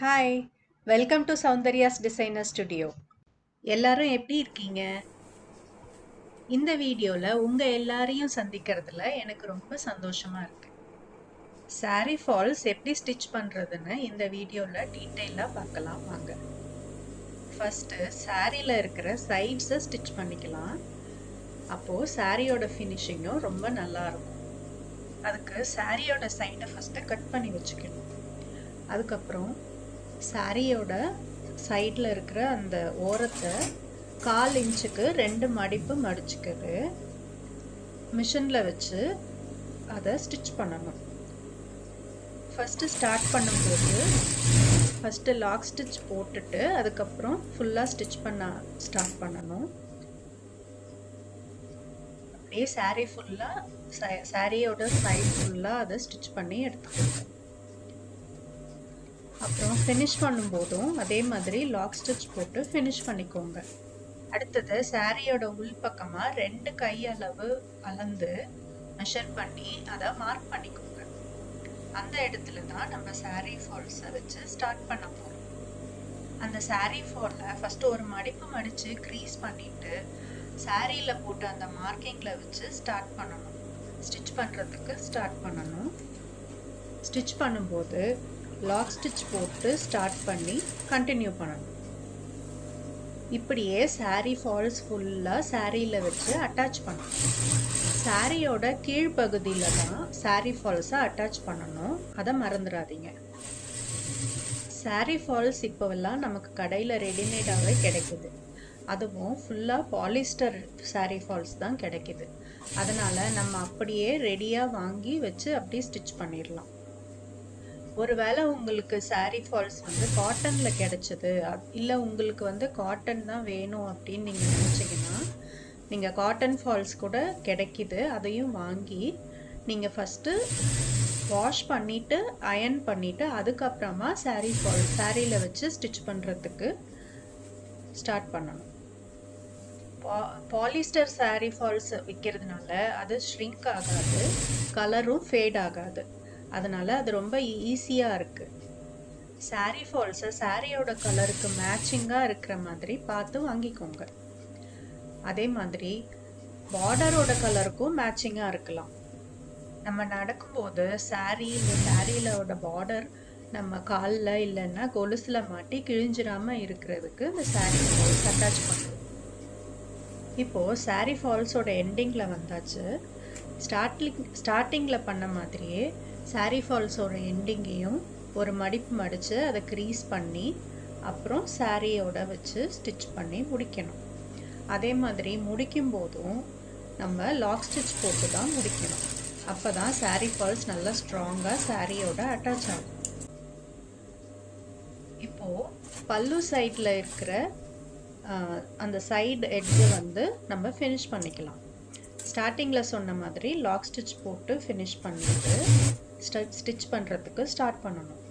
Hi, welcome to Soundarya's designer studio. எல்லாரும் எப்படி இருக்கீங்க? இந்த வீடியோல உங்க எல்லாரையும் சந்திக்கிறதுல எனக்கு ரொம்ப சந்தோஷமா இருக்கு. saree ஃபால்ஸ் எப்படி ஸ்டிச் பண்றதுன்னு இந்த வீடியோல டீட்டெயிலா பார்க்கலாம் வாங்க. ஃபர்ஸ்ட் சாரியில இருக்கிற சைட்ஸை ஸ்டிச் பண்ணிக்கலாம். அப்போ சாரியோட ஃபினிஷிங்கும் ரொம்ப நல்லா இருக்கும். அதுக்கு சாரியோட சைடை ஃபர்ஸ்ட் கட் பண்ணி வச்சுக்கணும். அதுக்கப்புறம் சாரியோட சைடில் இருக்கிற அந்த ஓரத்தை 1/4 இன்ச்சுக்கு 2 மடிப்பு மடிச்சுக்கிட்டு மிஷினில் வச்சு அதை ஸ்டிச் பண்ணணும். ஃபஸ்ட்டு ஸ்டார்ட் பண்ணும்போது ஃபஸ்ட்டு லாக் ஸ்டிச் போட்டுட்டு அதுக்கப்புறம் ஃபுல்லாக ஸ்டிச் பண்ண ஸ்டார்ட் பண்ணணும். அப்படியே சாரீ ஃபுல்லாக சாரியோட சைட் ஃபுல்லாக அதை ஸ்டிச் பண்ணி எடுத்துக்கணும். அப்புறம் ஃபினிஷ் பண்ணும்போதும் அதே மாதிரி லாக் ஸ்டிச் போட்டு ஃபினிஷ் பண்ணிக்கோங்க. அடுத்தது சாரியோட உள் பக்கமாக 2 கை அளவு அளந்து மெஷர் பண்ணி அதை மார்க் பண்ணிக்கோங்க. அந்த இடத்துல தான் நம்ம சாரீ ஃபால்ஸை வச்சு ஸ்டார்ட் பண்ண போகிறோம். அந்த சாரீ ஃபாலில் ஃபஸ்ட்டு ஒரு மடிப்பு மடித்து க்ரீஸ் பண்ணிவிட்டு சாரியில் போட்டு அந்த மார்க்கிங்கில் வச்சு ஸ்டார்ட் பண்ணணும். ஸ்டிச் பண்ணுறதுக்கு ஸ்டார்ட் பண்ணணும். ஸ்டிச் பண்ணும்போது லாக் ஸ்டிச் போட்டு ஸ்டார்ட் பண்ணி கண்டினியூ பண்ணணும். இப்படியே சாரீ ஃபால்ஸ் ஃபுல்லாக சாரியில் வச்சு அட்டாச் பண்ணணும். சாரியோட கீழ்ப்பகுதியில் தான் சாரீ ஃபால்ஸை அட்டாச் பண்ணணும், அதை மறந்துடாதீங்க. சாரீ ஃபால்ஸ் இப்போவெல்லாம் நமக்கு கடையில் ரெடிமேடாகவே கிடைக்குது. அதுவும் ஃபுல்லாக பாலிஸ்டர் சாரீ ஃபால்ஸ் தான் கிடைக்குது. அதனால் நம்ம அப்படியே ரெடியாக வாங்கி வச்சு அப்படியே ஸ்டிச் பண்ணிடலாம். ஒருவேளை உங்களுக்கு சாரீ ஃபால்ஸ் காட்டனில் கிடைச்சது, இல்லை உங்களுக்கு காட்டன் தான் வேணும் அப்படின்னு நீங்கள் நினச்சிங்கன்னா நீங்கள் காட்டன் ஃபால்ஸ் கூட கிடைக்கிது. அதையும் வாங்கி நீங்கள் ஃபஸ்ட்டு வாஷ் பண்ணிவிட்டு அயர்ன் பண்ணிவிட்டு அதுக்கப்புறமா சாரீ ஃபால்ஸ் சாரியில் வச்சு ஸ்டிச் பண்ணுறதுக்கு ஸ்டார்ட் பண்ணணும். பாலிஸ்டர் சாரீ ஃபால்ஸ் விற்கிறதுனால அது ஷ்ரிங்க் ஆகாது, கலரும் ஃபேட் ஆகாது. அதனால் அது ரொம்ப ஈஸியாக இருக்குது. சாரீ ஃபால்ஸை சாரியோட கலருக்கு மேட்சிங்காக இருக்கிற மாதிரி பார்த்து வாங்கிக்கோங்க. அதே மாதிரி பார்டரோட கலருக்கும் மேட்சிங்காக இருக்கலாம். நம்ம நடக்கும்போது சாரியிலோட பார்டர் நம்ம காலில் இல்லைன்னா கொலுசில் மாட்டி கிழிஞ்சிடாமல் இருக்கிறதுக்கு இந்த சாரீ ஃபால்ஸ் அட்டாச் பண்ணுவோம். இப்போது சாரீ ஃபால்ஸோட எண்டிங்கில் வந்தாச்சு. ஸ்டார்டிங்கில் பண்ண மாதிரியே சாரீ ஃபால்ஸோட எண்டிங்கையும் ஒரு மடிப்பு மடித்து அதை க்ரீஸ் பண்ணி அப்புறம் சாரியோட வச்சு ஸ்டிச் பண்ணி முடிக்கணும். அதே மாதிரி முடிக்கும் போதும் நம்ம லாக் ஸ்டிச் போட்டு தான் முடிக்கணும். அப்போ தான் சாரீ ஃபால்ஸ் நல்லா ஸ்ட்ராங்காக சாரியோட அட்டாச் ஆகும். இப்போது பல்லு சைடில் இருக்கிற அந்த சைடு எட்ஜை நம்ம ஃபினிஷ் பண்ணிக்கலாம். ஸ்டார்டிங்கில் சொன்ன மாதிரி லாக் ஸ்டிச் போட்டு ஃபினிஷ் பண்ணிவிட்டு ஸ்டிச் பண்ணுறதுக்கு ஸ்டார்ட் பண்ணணும்.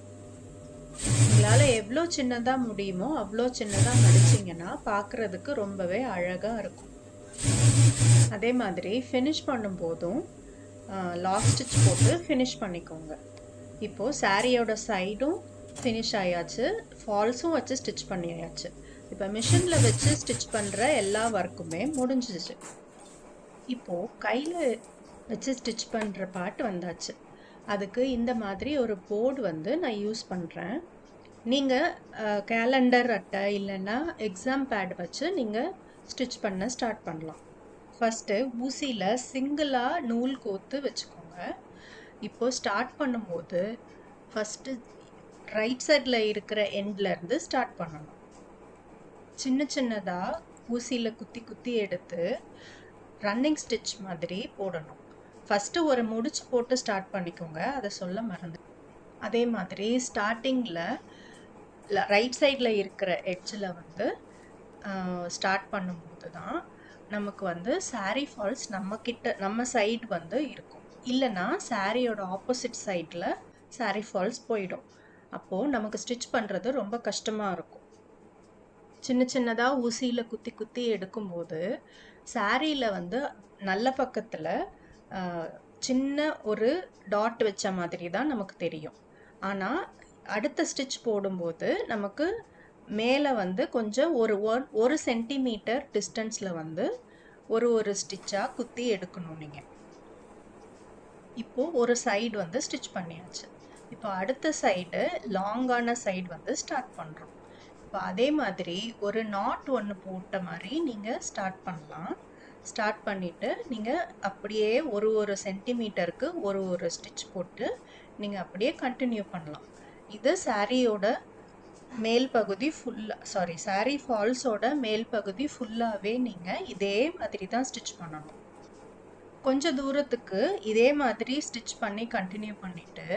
உங்களால் எவ்வளோ சின்னதாக முடியுமோ அவ்வளோ சின்னதாக மடிச்சிங்கன்னா பார்க்குறதுக்கு ரொம்பவே அழகாக இருக்கும். அதே மாதிரி ஃபினிஷ் பண்ணும்போதும் லாக் ஸ்டிச் போட்டு ஃபினிஷ் பண்ணிக்கோங்க. இப்போது சாரியோட சைடும் ஃபினிஷ் ஆயாச்சு, ஃபால்ஸும் வச்சு ஸ்டிச் பண்ணியாச்சு. இப்போ மிஷினில் வச்சு ஸ்டிச் பண்ணுற எல்லா ஒர்க்குமே முடிஞ்சிச்சு. இப்போது கையில் வச்சு ஸ்டிச் பண்ணுற பார்ட் வந்தாச்சு. அதுக்கு இந்த மாதிரி ஒரு போர்டு நான் யூஸ் பண்ணுறேன். நீங்கள் கேலண்டர் அட்டை இல்லைன்னா எக்ஸாம் பேட் வச்சு நீங்கள் ஸ்டிச் பண்ண ஸ்டார்ட் பண்ணலாம். ஃபஸ்ட்டு ஊசியில் சிங்கிளாக நூல் கோர்த்து வச்சுக்கோங்க. இப்போது ஸ்டார்ட் பண்ணும்போது ஃபஸ்ட்டு ரைட் சைடில் இருக்கிற எண்ட்லேருந்து ஸ்டார்ட் பண்ணணும். சின்ன சின்னதாக ஊசியில் குத்தி குத்தி எடுத்து ரன்னிங் ஸ்டிச் மாதிரி போடணும். ஃபஸ்ட்டு ஒரு முடிச்சு போட்டு ஸ்டார்ட் பண்ணிக்கோங்க, அதை சொல்ல மறந்து. அதே மாதிரி ஸ்டார்டிங்கில் ரைட் சைடில் இருக்கிற எட்ஜில் ஸ்டார்ட் பண்ணும்போது தான் நமக்கு சாரீ ஃபால்ஸ் நம்ம சைடு இருக்கும். இல்லைன்னா சாரியோட ஆப்போசிட் சைடில் சாரீ ஃபால்ஸ் போயிடும். அப்போது நமக்கு ஸ்டிச் பண்ணுறது ரொம்ப கஷ்டமாக இருக்கும். சின்ன சின்னதாக ஊசியில் குத்தி குத்தி எடுக்கும்போது சாரியில் நல்ல பக்கத்தில் சின்ன ஒரு டாட் வச்ச மாதிரி தான் நமக்கு தெரியும். ஆனால் அடுத்த ஸ்டிச் போடும்போது நமக்கு மேலே வந்து கொஞ்சம் ஒரு சென்டிமீட்டர் டிஸ்டன்ஸில் வந்து ஒரு ஸ்டிச்சாக குத்தி எடுக்கணும் நீங்கள். இப்போது ஒரு சைடு வந்து ஸ்டிச் பண்ணியாச்சு. இப்போ அடுத்த சைடு லாங்கான சைடு வந்து ஸ்டார்ட் பண்ணுறோம். இப்போ அதே மாதிரி ஒரு நாட் ஒன்று போட்ட மாதிரி நீங்கள் ஸ்டார்ட் பண்ணலாம். ஸ்டார்ட் பண்ணிவிட்டு நீங்கள் அப்படியே ஒரு சென்டிமீட்டருக்கு ஒரு ஸ்டிச் போட்டு நீங்கள் அப்படியே கண்டினியூ பண்ணலாம். இது சாரியோட மேல் பகுதி சாரி ஃபால்ஸோட மேல் பகுதி ஃபுல்லாகவே நீங்கள் இதே மாதிரி தான் ஸ்டிச் பண்ணணும். கொஞ்சம் தூரத்துக்கு இதே மாதிரி ஸ்டிச் பண்ணி கண்டினியூ பண்ணிவிட்டு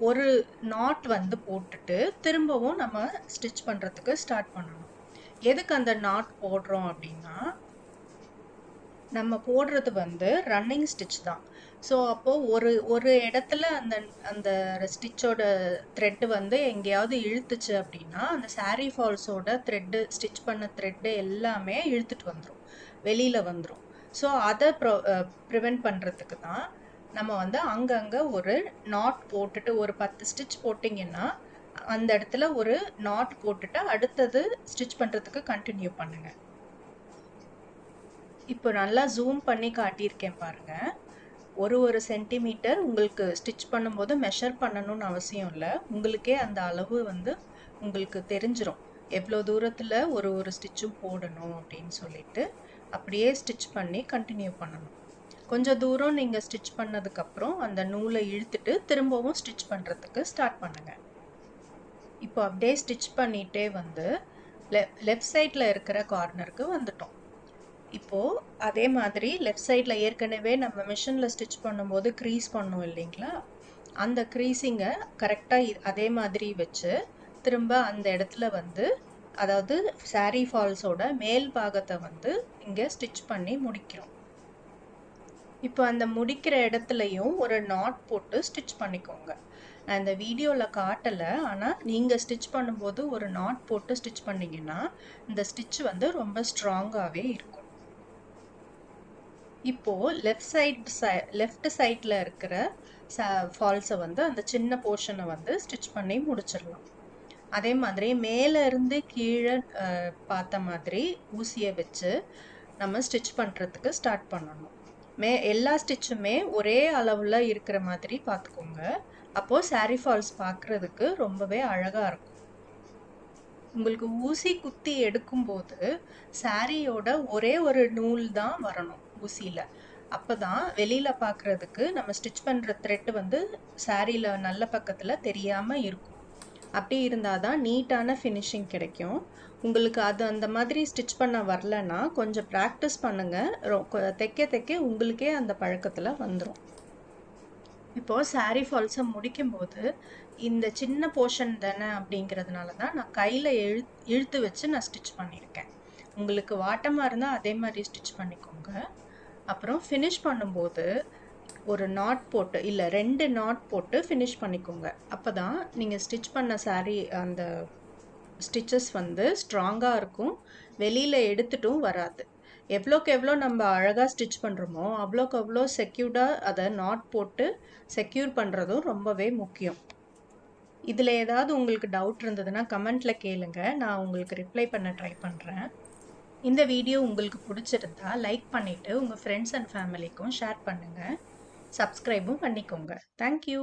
ஒரு நாட் வந்து போட்டுட்டு திரும்பவும் நம்ம ஸ்டிச் பண்ணுறதுக்கு ஸ்டார்ட் பண்ணணும். எதுக்கு அந்த நாட் போடுறோம் அப்படின்னா, நம்ம போடுறது வந்து ரன்னிங் ஸ்டிச் தான். ஸோ அப்போது ஒரு இடத்துல அந்த அந்த ஸ்டிச்சோட த்ரெட்டு வந்து எங்கேயாவது இழுத்துச்சு அப்படின்னா அந்த சாரீ ஃபால்ஸோட த்ரெட்டு ஸ்டிச் பண்ண த்ரெட்டு எல்லாமே இழுத்துட்டு வந்துடும், வெளியில் வந்துடும். ஸோ அதை ப்ரிவெண்ட் பண்ணுறதுக்கு தான் நம்ம வந்து அங்கங்கே ஒரு நாட் போட்டுட்டு ஒரு 10 ஸ்டிச் போட்டிங்கன்னா அந்த இடத்துல ஒரு நாட் போட்டுட்டு அடுத்தது ஸ்டிச் பண்ணுறதுக்கு கண்டினியூ பண்ணுங்கள். இப்போ நல்லா ஜூம் பண்ணி காட்டியிருக்கேன் பாருங்கள். ஒரு சென்டிமீட்டர் உங்களுக்கு ஸ்டிச் பண்ணும்போது மெஷர் பண்ணணும்னு அவசியம் இல்லை. உங்களுக்கே அந்த அளவு வந்து உங்களுக்கு தெரிஞ்சிடும் எவ்வளோ தூரத்தில் ஒரு ஸ்டிச்சும் போடணும் அப்படின்னு சொல்லிட்டு அப்படியே ஸ்டிச் பண்ணி கண்டினியூ பண்ணணும். கொஞ்சம் தூரம் நீங்கள் ஸ்டிச் பண்ணதுக்கப்புறம் அந்த நூலை இழுத்துட்டு திரும்பவும் ஸ்டிச் பண்ணுறதுக்கு ஸ்டார்ட் பண்ணுங்கள். இப்போ அப்படியே ஸ்டிச் பண்ணிகிட்டே வந்து லெஃப்ட் சைடில் இருக்கிற கார்னருக்கு வந்துட்டோம். இப்போது அதே மாதிரி லெஃப்ட் சைடில் ஏற்கனவே நம்ம மிஷினில் ஸ்டிச் பண்ணும்போது க்ரீஸ் பண்ணோம் இல்லைங்களா, அந்த க்ரீஸிங்கை கரெக்டாக அதே மாதிரி வச்சு திரும்ப அந்த இடத்துல வந்து, அதாவது சாரீ ஃபால்ஸோட மேல் பாகத்தை வந்து இங்கே ஸ்டிச் பண்ணி முடிக்கிறோம். இப்போ அந்த முடிக்கிற இடத்துலையும் ஒரு நாட் போட்டு ஸ்டிச் பண்ணிக்கோங்க. நான் இந்த வீடியோவில் காட்டலை, ஆனால் நீங்கள் ஸ்டிச் பண்ணும்போது ஒரு நாட் போட்டு ஸ்டிச் பண்ணிங்கன்னா இந்த ஸ்டிச் வந்து ரொம்ப ஸ்ட்ராங்காகவே இருக்கும். இப்போது லெஃப்ட் சைடில் இருக்கிற ஃபால்ஸை வந்து அந்த சின்ன போர்ஷனை வந்து ஸ்டிச் பண்ணி முடிச்சிடலாம். அதே மாதிரி மேலே இருந்து கீழே பார்த்த மாதிரி ஊசியை வச்சு நம்ம ஸ்டிச் பண்ணுறதுக்கு ஸ்டார்ட் பண்ணணும். எல்லா ஸ்டிச்சுமே ஒரே அளவில் இருக்கிற மாதிரி பார்த்துக்கோங்க. அப்போது சாரீ ஃபால்ஸ் பார்க்குறதுக்கு ரொம்பவே அழகாக இருக்கும். உங்களுக்கு ஊசி குத்தி எடுக்கும்போது சாரியோட ஒரே ஒரு நூல் தான் வரணும் ஊசியில். அப்போ தான் வெளியில் பார்க்குறதுக்கு நம்ம ஸ்டிச் பண்ணுற த்ரெட்டு வந்து சாரியில் நல்ல பக்கத்தில் தெரியாமல் இருக்கும். அப்படி இருந்தால் தான் நீட்டான ஃபினிஷிங் கிடைக்கும். உங்களுக்கு அது அந்த மாதிரி ஸ்டிச் பண்ண வரலன்னா கொஞ்சம் ப்ராக்டிஸ் பண்ணுங்கள். தைக்க உங்களுக்கே அந்த பழக்கத்தில் வந்துடும். இப்போது சாரீ ஃபால்ஸை முடிக்கும்போது இந்த சின்ன போர்ஷன் தானே அப்படிங்கிறதுனால தான் நான் கையில் இழுத்து வச்சு நான் ஸ்டிச் பண்ணியிருக்கேன். உங்களுக்கு வாட்டமாக இருந்தால் அதே மாதிரி ஸ்டிச் பண்ணிக்கோங்க. அப்புறம் ஃபினிஷ் பண்ணும்போது ஒரு நாட் போட்டு இல்லை 2 நாட் போட்டு ஃபினிஷ் பண்ணிக்கோங்க. அப்போ தான் நீங்கள் ஸ்டிச் பண்ண சாரீ அந்த ஸ்டிச்சஸ் வந்து ஸ்ட்ராங்காக இருக்கும், வெளியில் எடுத்துட்டும் வராது. எவ்வளோக்கு எவ்வளோ நம்ம அழகாக ஸ்டிச் பண்ணுறோமோ அவ்வளோக்கு அவ்வளோ செக்யூர்டாக அதை நாட் போட்டு செக்யூர் பண்ணுறதும் ரொம்பவே முக்கியம். இதில் ஏதாவது உங்களுக்கு டவுட் இருந்ததுன்னா கமெண்ட்டில் கேளுங்க, நான் உங்களுக்கு ரிப்ளை பண்ண ட்ரை பண்ணுறேன். இந்த வீடியோ உங்களுக்கு பிடிச்சிருந்தா லைக் பண்ணிவிட்டு உங்கள் ஃப்ரெண்ட்ஸ் அண்ட் ஃபேமிலிக்கும் ஷேர் பண்ணுங்கள். சப்ஸ்கிரைபும் பண்ணிக்கோங்க. தேங்க்யூ.